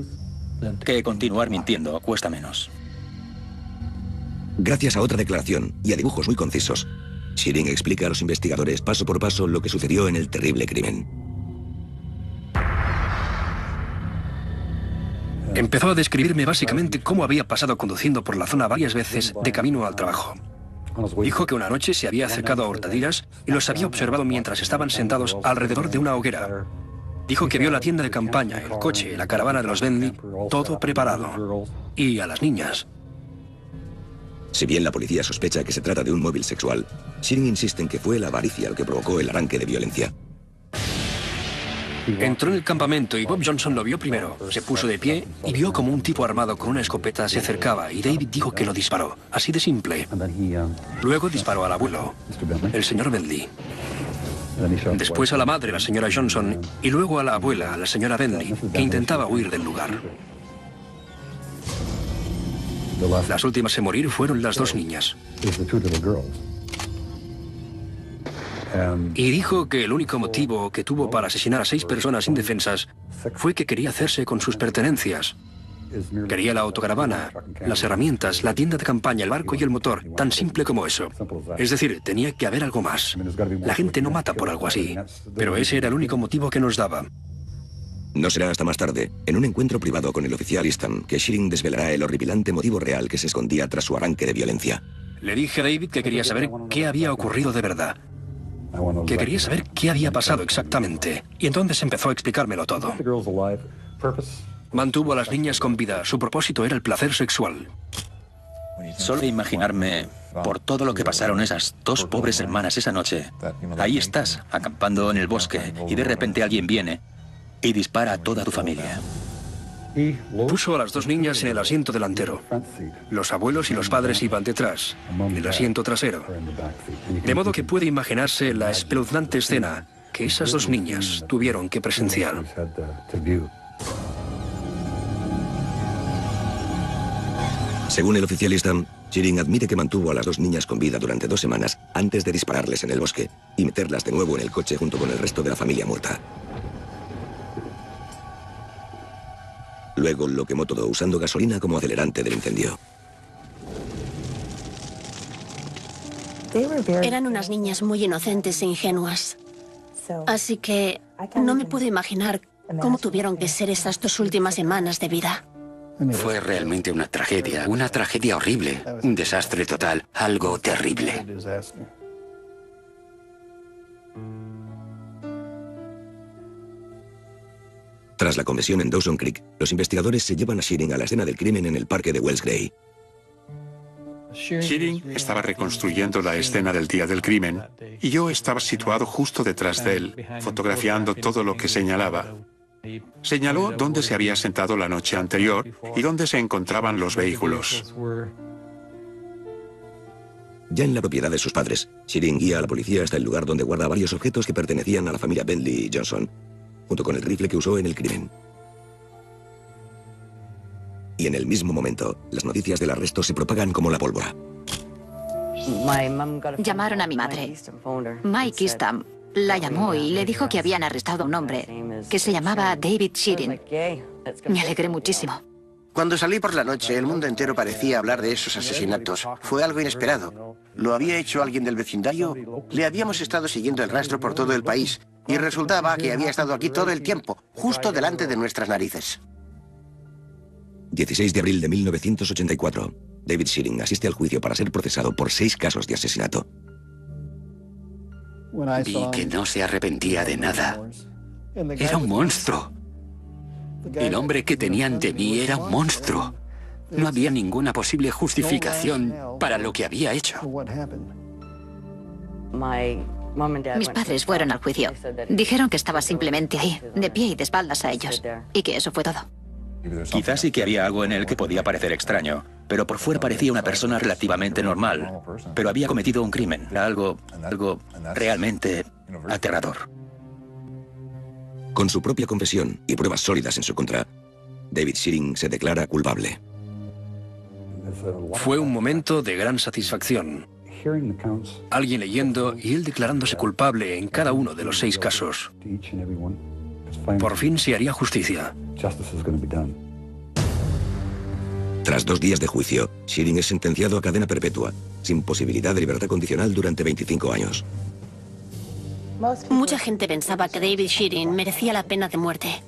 Speaker 8: que continuar mintiendo, cuesta menos.
Speaker 1: Gracias a otra declaración y a dibujos muy concisos, Shearing explica a los investigadores paso por paso lo que sucedió en el terrible crimen.
Speaker 4: Empezó a describirme básicamente cómo había pasado conduciendo por la zona varias veces de camino al trabajo. Dijo que una noche se había acercado a hurtadillas y los había observado mientras estaban sentados alrededor de una hoguera. Dijo que vio la tienda de campaña, el coche, la caravana de los Bentley, todo preparado. Y a las niñas.
Speaker 1: Si bien la policía sospecha que se trata de un móvil sexual, Shearing insiste en que fue la avaricia lo que provocó el arranque de violencia.
Speaker 4: Entró en el campamento y Bob Johnson lo vio primero. Se puso de pie y vio como un tipo armado con una escopeta se acercaba y David dijo que lo disparó. Así de simple. Luego disparó al abuelo, el señor Bentley. Después a la madre, la señora Johnson, y luego a la abuela, la señora Bentley, que intentaba huir del lugar. Las últimas en morir fueron las dos niñas. Y dijo que el único motivo que tuvo para asesinar a 6 personas indefensas fue que quería hacerse con sus pertenencias. Quería la autocaravana, las herramientas, la tienda de campaña, el barco y el motor, tan simple como eso. Es decir, tenía que haber algo más. La gente no mata por algo así, pero ese era el único motivo que nos daba.
Speaker 1: No será hasta más tarde, en un encuentro privado con el oficial Easton, que Shearing desvelará el horripilante motivo real que se escondía tras su arranque de violencia.
Speaker 4: Le dije a David que quería saber qué había ocurrido de verdad. Que quería saber qué había pasado exactamente. Y entonces empezó a explicármelo todo. Mantuvo a las niñas con vida. Su propósito era el placer sexual.
Speaker 8: Solo imaginarme por todo lo que pasaron esas 2 pobres hermanas esa noche. Ahí estás, acampando en el bosque, y de repente alguien viene y dispara a toda tu familia.
Speaker 4: Puso a las 2 niñas en el asiento delantero. Los abuelos y los padres iban detrás, en el asiento trasero. De modo que puede imaginarse la espeluznante escena que esas 2 niñas tuvieron que presenciar.
Speaker 1: Según el oficial Easton, Shearing admite que mantuvo a las 2 niñas con vida durante 2 semanas antes de dispararles en el bosque y meterlas de nuevo en el coche junto con el resto de la familia muerta. Luego lo quemó todo usando gasolina como acelerante del incendio.
Speaker 5: Eran unas niñas muy inocentes e ingenuas. Así que no me puedo imaginar cómo tuvieron que ser esas 2 últimas semanas de vida.
Speaker 3: Fue realmente una tragedia horrible, un desastre total, algo terrible.
Speaker 1: Tras la confesión en Dawson Creek, los investigadores se llevan a Shearing a la escena del crimen en el parque de Wells Gray.
Speaker 2: Shearing estaba reconstruyendo la escena del día del crimen y yo estaba situado justo detrás de él, fotografiando todo lo que señalaba. Señaló dónde se había sentado la noche anterior y dónde se encontraban los vehículos.
Speaker 1: Ya en la propiedad de sus padres, Shearing guía a la policía hasta el lugar donde guarda varios objetos que pertenecían a la familia Bentley y Johnson, junto con el rifle que usó en el crimen. Y en el mismo momento, las noticias del arresto se propagan como la pólvora.
Speaker 6: Llamaron a mi madre. Mike Easton la llamó y le dijo que habían arrestado a un hombre que se llamaba David Shearing. Me alegré muchísimo.
Speaker 7: Cuando salí por la noche, el mundo entero parecía hablar de esos asesinatos. Fue algo inesperado. ¿Lo había hecho alguien del vecindario? Le habíamos estado siguiendo el rastro por todo el país y resultaba que había estado aquí todo el tiempo, justo delante de nuestras narices.
Speaker 1: 16 de abril de 1984. David Shearing asiste al juicio para ser procesado por 6 casos de asesinato.
Speaker 3: Vi que no se arrepentía de nada. Era un monstruo. El hombre que tenía ante mí era un monstruo. No había ninguna posible justificación para lo que había hecho.
Speaker 6: Mis padres fueron al juicio. Dijeron que estaba simplemente ahí, de pie y de espaldas a ellos, y que eso fue todo.
Speaker 8: Quizás sí que había algo en él que podía parecer extraño, pero por fuera parecía una persona relativamente normal. Pero había cometido un crimen, algo realmente aterrador.
Speaker 1: Con su propia confesión y pruebas sólidas en su contra, David Shearing se declara culpable.
Speaker 4: Fue un momento de gran satisfacción. Alguien leyendo y él declarándose culpable en cada uno de los 6 casos. Por fin se haría justicia.
Speaker 1: Tras 2 días de juicio, Shearing es sentenciado a cadena perpetua, sin posibilidad de libertad condicional durante 25 años.
Speaker 5: Mucha gente pensaba que David Shearing merecía la pena de muerte,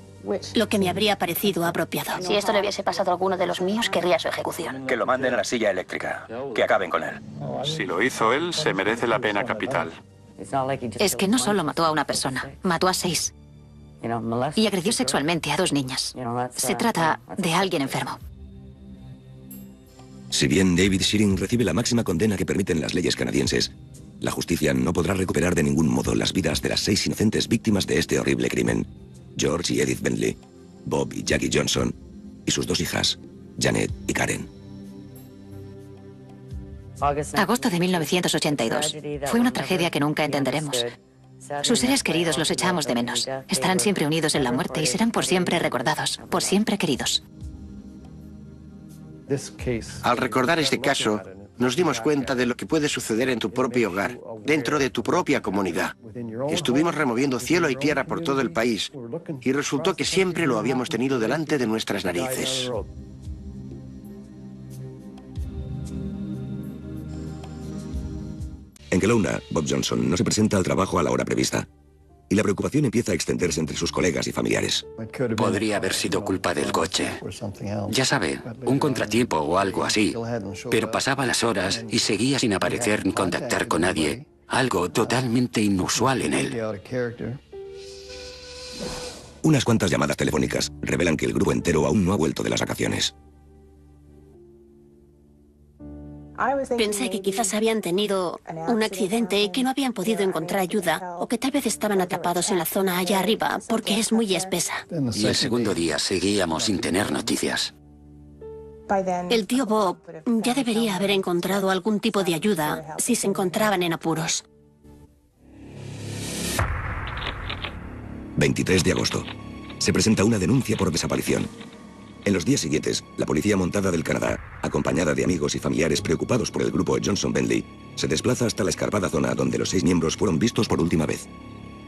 Speaker 5: lo que me habría parecido apropiado. Si esto le hubiese pasado a alguno de los míos, querría su ejecución.
Speaker 8: Que lo manden a la silla eléctrica, que acaben con él.
Speaker 2: Si lo hizo él, se merece la pena capital.
Speaker 6: Es que no solo mató a una persona, mató a 6. Y agredió sexualmente a 2 niñas. Se trata de alguien enfermo.
Speaker 1: Si bien David Shearing recibe la máxima condena que permiten las leyes canadienses, la justicia no podrá recuperar de ningún modo las vidas de las 6 inocentes víctimas de este horrible crimen, George y Edith Bentley, Bob y Jackie Johnson, y sus dos hijas, Janet y Karen.
Speaker 6: Agosto de 1982. Fue una tragedia que nunca entenderemos. Sus seres queridos los echamos de menos. Estarán siempre unidos en la muerte y serán por siempre recordados, por siempre queridos.
Speaker 7: Al recordar este caso, nos dimos cuenta de lo que puede suceder en tu propio hogar, dentro de tu propia comunidad. Estuvimos removiendo cielo y tierra por todo el país y resultó que siempre lo habíamos tenido delante de nuestras narices.
Speaker 1: En Kelowna, Bob Johnson no se presenta al trabajo a la hora prevista, y la preocupación empieza a extenderse entre sus colegas y familiares.
Speaker 3: Podría haber sido culpa del coche. Ya sabe, un contratiempo o algo así. Pero pasaba las horas y seguía sin aparecer ni contactar con nadie. Algo totalmente inusual en él.
Speaker 1: Unas cuantas llamadas telefónicas revelan que el grupo entero aún no ha vuelto de las vacaciones.
Speaker 5: Pensé que quizás habían tenido un accidente y que no habían podido encontrar ayuda, o que tal vez estaban atrapados en la zona allá arriba, porque es muy espesa.
Speaker 3: Y el segundo día seguíamos sin tener noticias.
Speaker 5: El tío Bob ya debería haber encontrado algún tipo de ayuda si se encontraban en apuros.
Speaker 1: 23 de agosto. Se presenta una denuncia por desaparición. En los días siguientes, la Policía Montada del Canadá, acompañada de amigos y familiares preocupados por el grupo Johnson Bentley, se desplaza hasta la escarpada zona donde los 6 miembros fueron vistos por última vez.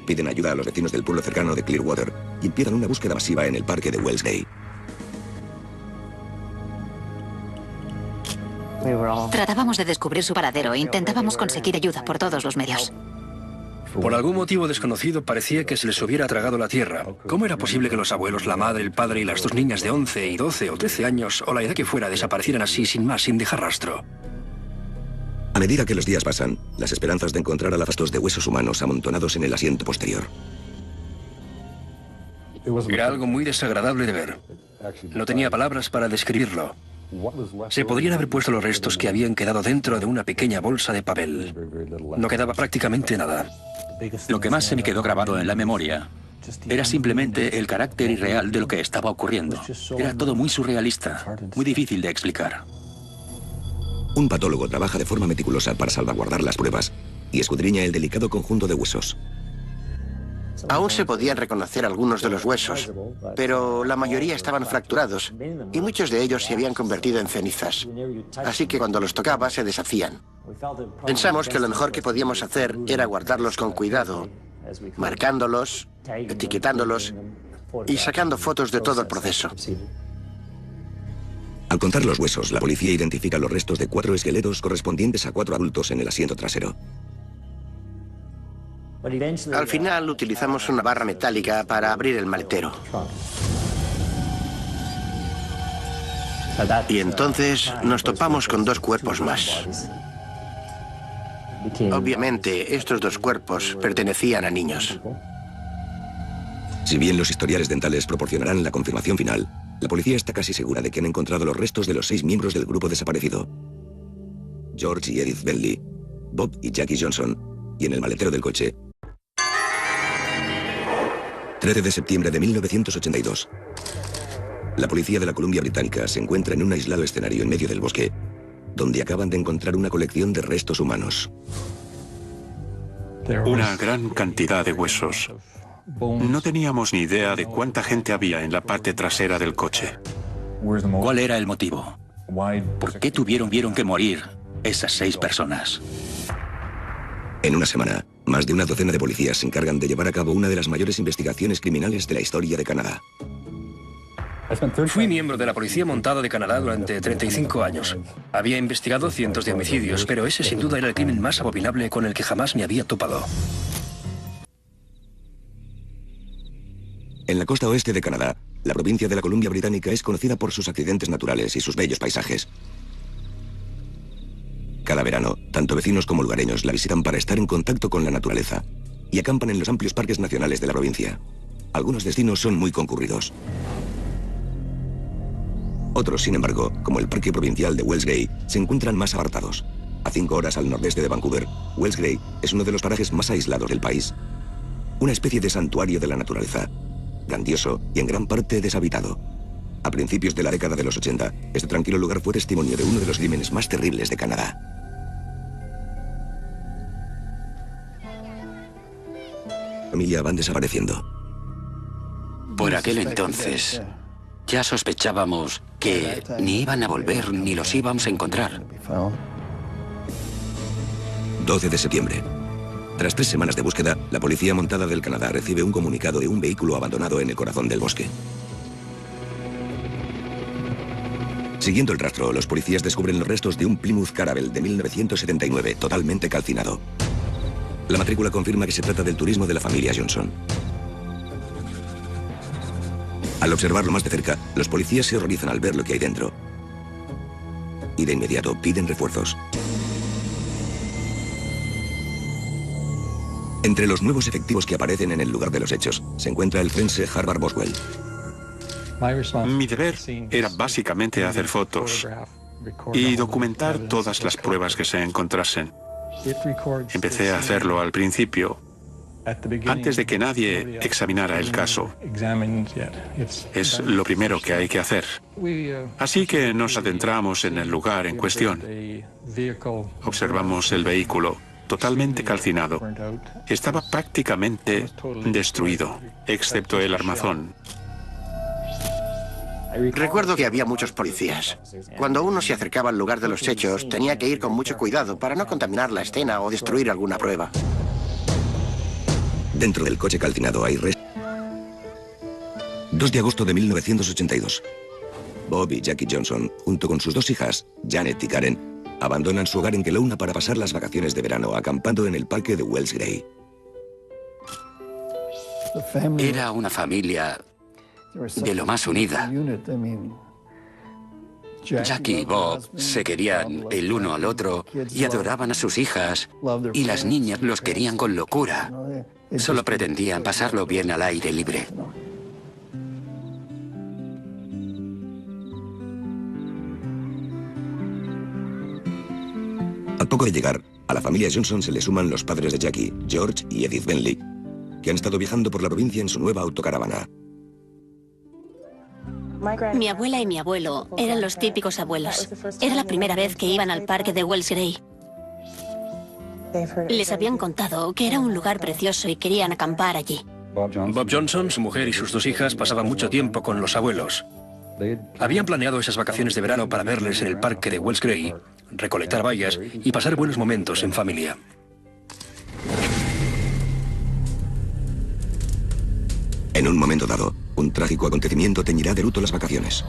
Speaker 1: Piden ayuda a los vecinos del pueblo cercano de Clearwater y empiezan una búsqueda masiva en el parque de Wells Gay.
Speaker 6: Tratábamos de descubrir su paradero e intentábamos conseguir ayuda por todos los medios.
Speaker 4: Por algún motivo desconocido parecía que se les hubiera tragado la tierra. ¿Cómo era posible que los abuelos, la madre, el padre y las dos niñas de 11 y 12 o 13 años, o la edad que fuera, desaparecieran así sin más, sin dejar rastro?
Speaker 1: A medida que los días pasan, las esperanzas de encontrar alafastos de huesos humanos amontonados en el asiento posterior.
Speaker 4: Era algo muy desagradable de ver. No tenía palabras para describirlo. Se podrían haber puesto los restos que habían quedado dentro de una pequeña bolsa de papel. No quedaba prácticamente nada.
Speaker 8: Lo que más se me quedó grabado en la memoria era simplemente el carácter irreal de lo que estaba ocurriendo. Era todo muy surrealista, muy difícil de explicar.
Speaker 1: Un patólogo trabaja de forma meticulosa para salvaguardar las pruebas y escudriña el delicado conjunto de huesos.
Speaker 7: Aún se podían reconocer algunos de los huesos, pero la mayoría estaban fracturados y muchos de ellos se habían convertido en cenizas. Así que cuando los tocaba se deshacían. Pensamos que lo mejor que podíamos hacer era guardarlos con cuidado, marcándolos, etiquetándolos y sacando fotos de todo el proceso.
Speaker 1: Al contar los huesos, la policía identifica los restos de 4 esqueletos correspondientes a 4 adultos en el asiento trasero.
Speaker 7: Al final utilizamos una barra metálica para abrir el maletero. Y entonces nos topamos con 2 cuerpos más. Obviamente, estos 2 cuerpos pertenecían a niños.
Speaker 1: Si bien los historiales dentales proporcionarán la confirmación final, la policía está casi segura de que han encontrado los restos de los 6 miembros del grupo desaparecido. George y Edith Bentley, Bob y Jackie Johnson, y en el maletero del coche, 13 de septiembre de 1982. La policía de la Columbia Británica se encuentra en un aislado escenario en medio del bosque, donde acaban de encontrar una colección de restos humanos.
Speaker 2: Una gran cantidad de huesos. No teníamos ni idea de cuánta gente había en la parte trasera del coche.
Speaker 8: ¿Cuál era el motivo? ¿Por qué tuvieron que morir esas 6 personas?
Speaker 1: En una semana, más de una docena de policías se encargan de llevar a cabo una de las mayores investigaciones criminales de la historia de Canadá.
Speaker 4: Fui miembro de la Policía Montada de Canadá durante 35 años. Había investigado cientos de homicidios, pero ese sin duda era el crimen más abominable con el que jamás me había topado.
Speaker 1: En la costa oeste de Canadá, la provincia de la Columbia Británica es conocida por sus accidentes naturales y sus bellos paisajes. Cada verano, tanto vecinos como lugareños la visitan para estar en contacto con la naturaleza y acampan en los amplios parques nacionales de la provincia. Algunos destinos son muy concurridos. Otros, sin embargo, como el Parque Provincial de Wells Gay, se encuentran más apartados. A 5 horas al nordeste de Vancouver, Wells Gay es uno de los parajes más aislados del país. Una especie de santuario de la naturaleza, grandioso y en gran parte deshabitado. A principios de la década de los 80, este tranquilo lugar fue testimonio de uno de los crímenes más terribles de Canadá. La familia van desapareciendo.
Speaker 3: Por aquel entonces, ya sospechábamos que ni iban a volver ni los íbamos a encontrar.
Speaker 1: 12 de septiembre. Tras 3 semanas de búsqueda, la Policía Montada del Canadá recibe un comunicado de un vehículo abandonado en el corazón del bosque. Siguiendo el rastro, los policías descubren los restos de un Plymouth Caravelle de 1979, totalmente calcinado. La matrícula confirma que se trata del turismo de la familia Johnson. Al observarlo más de cerca, los policías se horrorizan al ver lo que hay dentro. Y de inmediato piden refuerzos. Entre los nuevos efectivos que aparecen en el lugar de los hechos, se encuentra el forense Harvard Boswell.
Speaker 2: Mi deber era básicamente hacer fotos y documentar todas las pruebas que se encontrasen. Empecé a hacerlo al principio, antes de que nadie examinara el caso. Es lo primero que hay que hacer. Así que nos adentramos en el lugar en cuestión. Observamos el vehículo, totalmente calcinado. Estaba prácticamente destruido, excepto el armazón.
Speaker 7: Recuerdo que había muchos policías. Cuando uno se acercaba al lugar de los hechos, tenía que ir con mucho cuidado para no contaminar la escena o destruir alguna prueba.
Speaker 1: Dentro del coche calcinado hay 2 de agosto de 1982. Bob y Jackie Johnson, junto con sus 2 hijas, Janet y Karen, abandonan su hogar en Kelowna para pasar las vacaciones de verano acampando en el parque de Wells Gray.
Speaker 3: Era una familia de lo más unida. Jackie y Bob se querían el uno al otro y adoraban a sus hijas, y las niñas los querían con locura. Solo pretendían pasarlo bien al aire libre.
Speaker 1: Al poco de llegar, a la familia Johnson se le suman los padres de Jackie, George y Edith Bentley, que han estado viajando por la provincia en su nueva autocaravana.
Speaker 5: Mi abuela y mi abuelo eran los típicos abuelos. Era la primera vez que iban al parque de Wells Gray. Les habían contado que era un lugar precioso y querían acampar allí.
Speaker 4: Bob Johnson, su mujer y sus 2 hijas pasaban mucho tiempo con los abuelos. Habían planeado esas vacaciones de verano para verles en el parque de Wells Gray, recolectar bayas y pasar buenos momentos en familia.
Speaker 1: En un momento dado, un trágico acontecimiento teñirá de luto las vacaciones.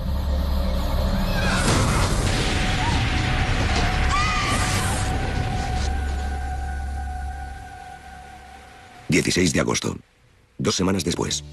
Speaker 1: ...16 de agosto. 2 semanas después.